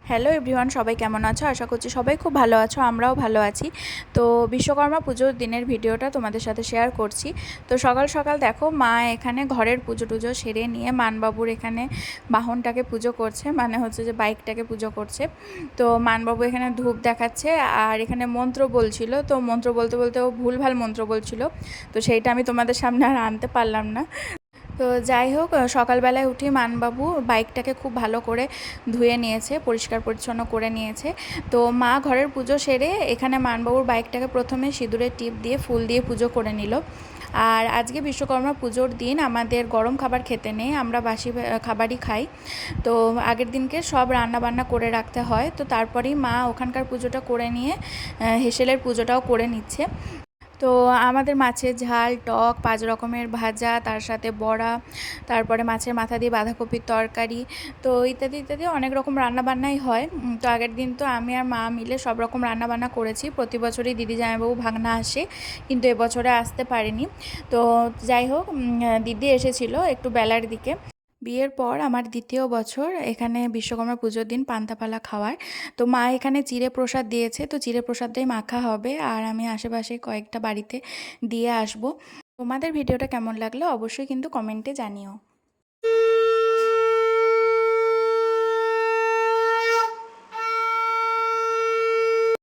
Hello everyone, সবাই কেমন আছো? আশা করছি সবাই খুব ভালো আছো, আমরাও ভালো আছি। তো বিশ্বকর্মা পুজোর দিনের ভিডিওটা তোমাদের সাথে শেয়ার করছি। তো সকাল সকাল দেখো মা এখানে ঘরের পুজো টুজো সেরে নিয়ে মানবাবুর এখানে বাহনটাকে পুজো করছে, মানে হচ্ছে যে বাইকটাকে পুজো করছে। তো মানবাবু এখানে ধূপ দেখাচ্ছে আর এখানে মন্ত্র বলছিল। তো মন্ত্র বলতে বলতে ও ভুলভাল মন্ত্র বলছিল, তো সেইটা আমি তোমাদের সামনে আর আনতে পারলাম না। তো যাই হোক, সকালবেলায় উঠে মানবাবু বাইকটাকে খুব ভালো করে ধুয়ে নিয়েছে, পরিষ্কার পরিচ্ছন্ন করে নিয়েছে। তো মা ঘরের পুজো সেরে এখানে মানবাবুর বাইকটাকে প্রথমে সিঁদুরের টিপ দিয়ে ফুল দিয়ে পুজো করে নিল। আর আজকে বিশ্বকর্মা পুজোর দিন আমাদের গরম খাবার খেতে নেই, আমরা বাসি খাবারই খাই। তো আগের দিনকে সব রান্না বান্না করে রাখতে হয়, তো তারপরেই মা ওখানকার পুজোটা করে নিয়ে হেসেলের পুজোটাও করে নিচ্ছে। তো আমাদের মাছের ঝাল, টক, 5 রকমের ভাজা, তার সাথে বড়া, তারপরে মাছের মাথা দিয়ে বাঁধাকপির তরকারি, তো ইত্যাদি ইত্যাদি অনেক রকম রান্নাবান্নাই হয়। তো আগের দিন তো আমি আর মা মিলে সব রকম রান্নাবান্না করেছি। প্রতি বছরই দিদি জামাইবাবু ভাগনা আসে, কিন্তু এবছরে আসতে পারেনি। তো যাই হোক, দিদি এসেছিলো একটু বেলার দিকে। বিয়ের পর আমার দ্বিতীয় বছর এখানে বিশ্বকর্মা পুজোর দিন পান্তাপালা খাওয়ার। তো মা এখানে চিড়ে প্রসাদ দিয়েছে, তো চিড়ে প্রসাদটাই মাখা হবে আর আমি আশেপাশে কয়েকটা বাড়িতে দিয়ে আসবো। তোমাদের ভিডিওটা কেমন লাগলো অবশ্যই কিন্তু কমেন্টে জানিও।